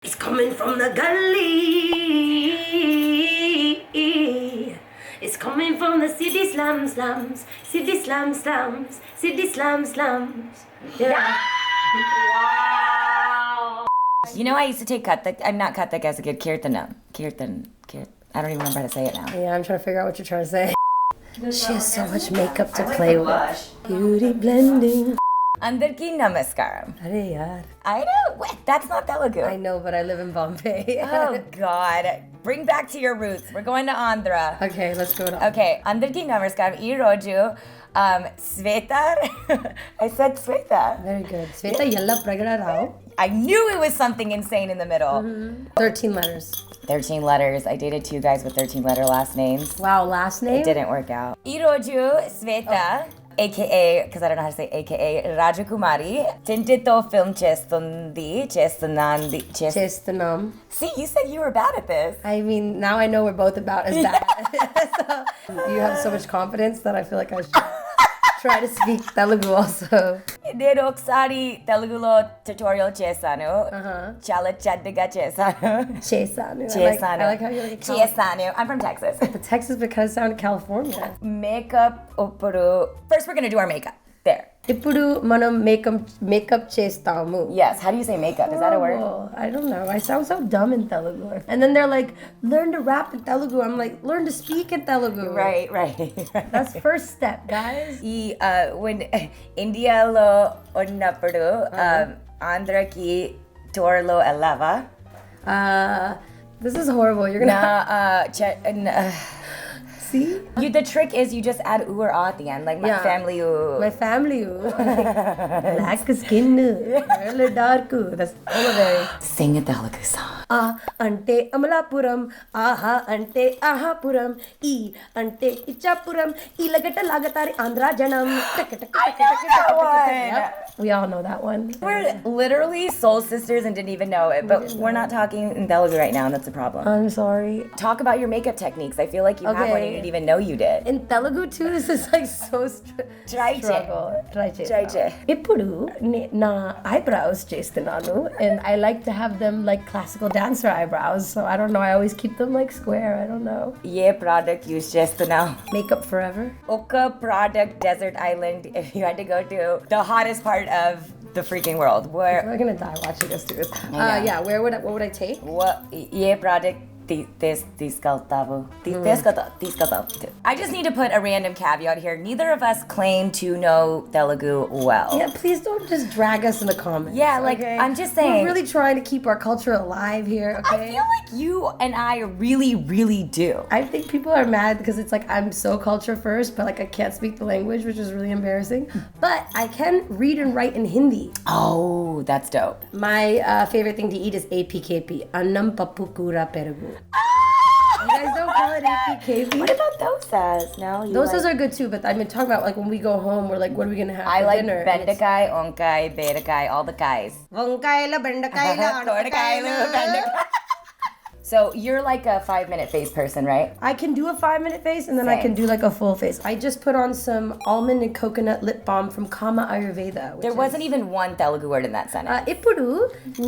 It's coming from the gully. It's coming from the city slums. City slums. Yeah. Wow. You know, I used to take Kathak. I'm not Kathak as a kid. Kirtanam. I don't even remember how to say it now. Yeah, I'm trying to figure out what you're trying to say. She has so much makeup to play with. Beauty blending. Andarki namaskaram. Arey yaar. I know. Wait, that's not Telugu. I know, but I live in Bombay. Oh God. Bring back to your roots. We're going to Andhra. Okay, let's go to Okay. Andarki namaskaram. Ee roju Sveta. I said Sveta. Very good. Sveta Yella Pragada Rao. I knew it was something insane in the middle. 13 letters. 13 letters. I dated two guys with 13-letter last names. Wow, last name? It didn't work out. Iroju Sveta, aka, because I don't know how to say aka, Kumari, TINTED film Chestanam. See, you said you were bad at this. I mean, now I know we're both about as bad. So, you have so much confidence that I feel like I should try to speak Telugu also. నేను ఒకసారి తెలుగులో tutorial చేశాను. చాలా చెడ్డగా చేశాను. Chesanu. I like how you like it. చేశాను. I'm from Texas. But Texas because it sounded California. Makeup ఇప్పుడు. First we're going to do our makeup. There. Ippudu manam makeup chestamu. Yes, how do you say makeup? Is that a word? Oh, I don't know. I sound so dumb in Telugu. And then they're like, learn to rap in Telugu. I'm like, learn to speak in Telugu. Right. That's first step, guys. When India lo unnappudu Andhraki tour lo elava. This is horrible. You're gonna see? The trick is you just add oo or ah at the end, like my family oo. My family oo. Black skin, early dark. That's all of it. Sing a Telugu song. Ante Amalapuram, aha ante ahapuram, e ante Ichapuram, ilagata lagatari Andhra janam. We all know that one. We're literally soul sisters and didn't even know it, but we're not talking in Telugu right now, and that's a problem. I'm sorry. Talk about your makeup techniques. I feel like you have one you didn't even know you did. In Telugu too, this is like so struggle. Try che. Ippudu na eyebrows chestunanu, and I like to have them like classical dancer eyebrows. So I don't know. I always keep them like square. I don't know. Ye product use now. Makeup forever. Oka product desert island. If you had to go to the hottest part of the freaking world, where I'm gonna die watching us do this. What would I take? What ye product తీసుకెళ్తావు. I just need to put a random caveat here. Neither of us claim to know Telugu well. Yeah, please don't just drag us in the comments. Yeah, like, okay? I'm just saying. We're really trying to keep our culture alive here, okay? I feel like you and I really, really do. I think people are mad because it's like I'm so culture first, but like I can't speak the language, which is really embarrassing. But I can read and write in Hindi. Oh, that's dope. My favorite thing to eat is APKP. Annam Pappu Kura Perugu. You guys don't call it APKP? What about dosas? No, dosas are good too, but I've been talking about like when we go home, we're like, what are we gonna have for dinner? I like bendakai, onkai, betakai, all the kais. Vonkaila, bendakai, bendakai. So you're like a 5-minute face person, right? I can do a 5-minute face and then I can do like a full face. I just put on some almond and coconut lip balm from Kama Ayurveda. There wasn't even one Telugu word in that sentence. Ippudu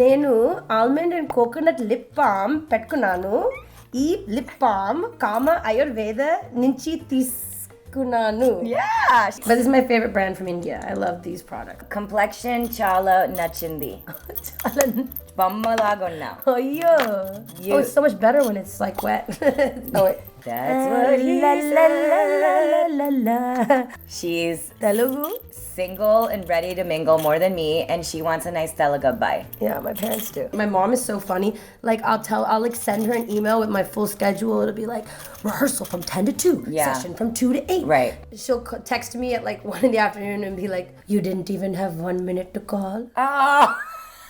nenu almond and coconut lip balm petkunanu. Ee lip balm Kama Ayurveda nunchi తీసుకున్నాను. Yeah. But this is my favorite brand from India. I love these products. Complexion chala nachindi. Bammalagunna. Ayyo. Oh, it's so much better when it's like wet. Oh wait. That's what la. She's Telugu, single and ready to mingle more than me, and she wants a nice Telugu bye. Yeah, my parents do. My mom is so funny. Like I'll like send her an email with my full schedule. It'll be like rehearsal from 10 to 2, session from 2 to 8. Right. She'll text me at like 1 in the afternoon and be like, "You didn't even have 1 minute to call." Oh.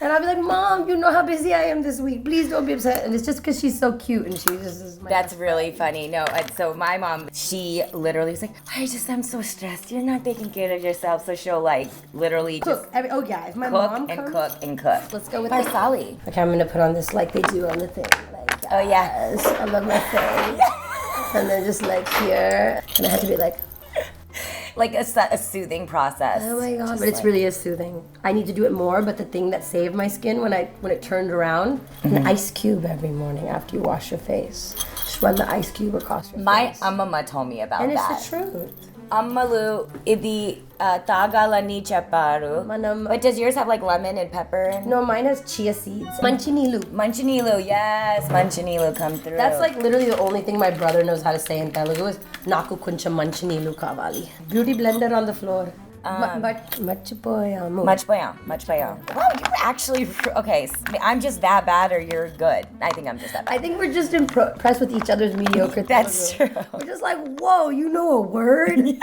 And I'll be like, Mom, you know how busy I am this week. Please don't be upset. And it's just because she's so cute and she just is my That's really funny. No, so my mom, she literally is like, I'm so stressed. You're not taking care of yourself. So she'll like literally cook. just If my cook mom and comes, cook and cook. Let's go with FARSALI. Okay, I'm going to put on this like they do on the thing. Like, oh, yeah. Yes, I love my face. And then just like here. And I have to be like... like a soothing process. Oh my god, Just but it's really is soothing. I need to do it more, but the thing that saved my skin when it turned around, an ice cube every morning after you wash your face. Just run the ice cube across your My face. amma told me about And that. it's the truth. Ammalu, idi tagalani chepparu. But does yours have like lemon and pepper? No, mine has chia seeds. Manchinilu. Manchinilu, yes, Manchinilu come through. That's like literally the only thing my brother knows how to say in Telugu is Naku kuncha manchinilu kavali. Beauty blender on the floor. But machipoyamu. Much bayam. Wow, you're actually okay. I'm just that bad, or you're good. I think I'm just that bad. I think we're just impressed with each other's mediocre. That's true. We're just like, whoa, you know a word?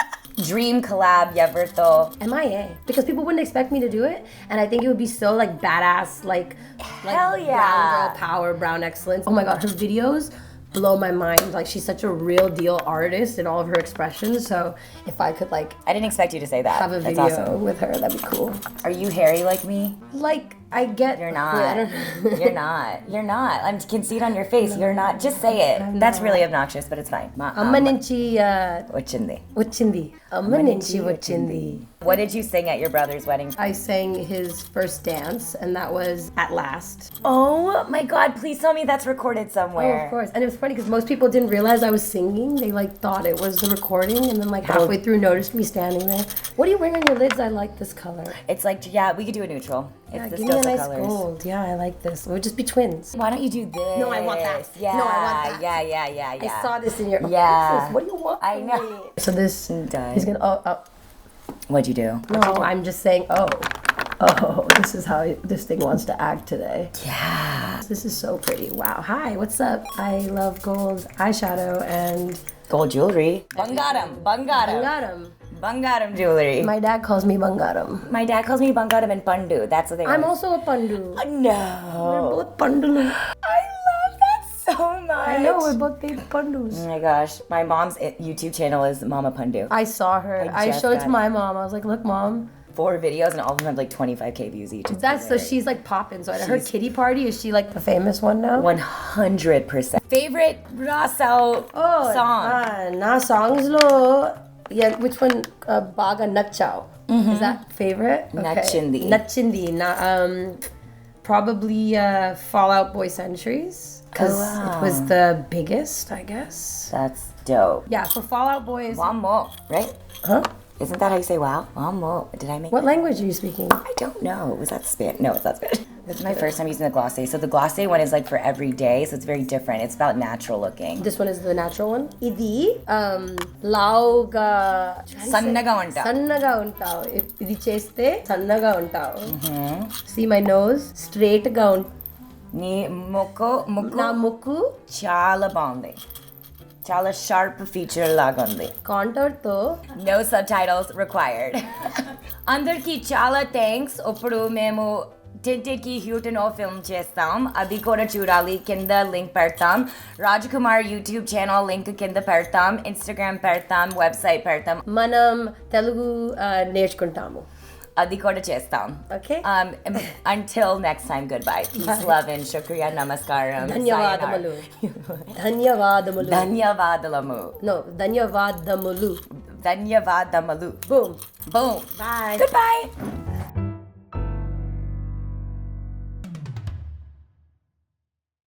Dream collab, Yeverto. MIA. Because people wouldn't expect me to do it, and I think it would be so like badass, like Hell yeah. brown girl power, brown excellence. Oh my god, her videos blow my mind. Like she's such a real deal artist in all of her expressions. So if I could like I didn't expect you to say that. have a That's video awesome. with her, that'd be cool. Are you hairy like me? Like I get You're I not. don't know. You're not. You're not. I can see it on your face. You're not. Just say it. That's really obnoxious, but it's fine. అమ్మ నుంచి Ochindi. వచ్చింది అమ్మ నుంచి వచ్చింది. What did you sing at your brother's wedding? I sang his first dance, and that was At Last. Oh my god, please tell me that's recorded Oh, somewhere. of course. And it was funny because most people didn't realize I was singing. They like thought it was the recording, and then like halfway through noticed me standing there. What are you wearing on your lids? I like this color. It's like, yeah, we could do a neutral. It's Yeah, this give me a dose of nice colors. gold. Yeah, I like this. We'll just be twins. Why don't you do this? No, I want that. Yeah, No, I want that. yeah. I saw this in your. Yeah. What do you want? I from know. me? So this. Done. He's gonna. Oh. What'd you do? No, I'm just saying. Oh. This is how this thing wants to act today. Yeah. This is so pretty. Wow. Hi. What's up? I love gold eyeshadow and. Gold jewelry. Bangaram. Bangaram. Bangaram jewelry. My dad calls me Bangaram. My dad calls me Bangaram and Pandu. That's what they I'm want. also a Pandu. No. We're both Pandulu. I love that so much. I know, we're both big Pandus. Oh my gosh. My mom's YouTube channel is Mama Pandu. I saw her. I just showed it got to it. my mom. I was like, look, mom. 4 videos and all of them have like 25k views each. It's That's so hilarious. she's like popping. So at her kitty party, is she like the famous one now? 100%. Favorite Rasal song? Na songs lo. Yeah, which one? Baga Nachao. Is that favorite? Nachindi. Nachindi. Probably Fallout Boy Centuries. Because it was the biggest, I guess. That's dope. Yeah, for Fallout Boys. One more, right? Huh? Isn't that how you say wow? One more. Did I make What language are you speaking? I don't know. Was that Spanish? No, it's not Spanish. This is my first time using the glossé. So the glossé one is like for every day, so it's very different. It's about natural looking. This one is the natural one. Idi lauga Sannaga unta. సన్నగా ఉంటావు. ఇది చేస్తే సన్నగా ఉంటావు. See my nose straight గా ఉంటుంది. Ni mukku నా ముక్కు chala బాగుంది. Chala sharp feature లాగా ఉంది. కాంటోర్ తో No subtitles required. అందరికి చాలా థ్యాంక్స్. ఇప్పుడు మేము Tinted కి హ్యూటనో ఫిల్మ్ చేస్తాం. అది కూడా చూడాలి. కింద లింక్ పెడతాం. రాజకుమార్ యూట్యూబ్ ఛానల్ లింక్ కింద పెడతాం. ఇన్స్టాగ్రామ్ పెడతాం. వెబ్సైట్ పెడతాం. మనం తెలుగు నేర్చుకుంటాము. అది కూడా చేస్తాం. Okay. Until next time, goodbye. Peace, love, and shukriya, namaskaram. ధన్యవాదములు. ధన్యవాదములు. ధన్యవాదములు. No, ధన్యవాదములు. ధన్యవాదములు. Boom. Boom. Bye. Goodbye.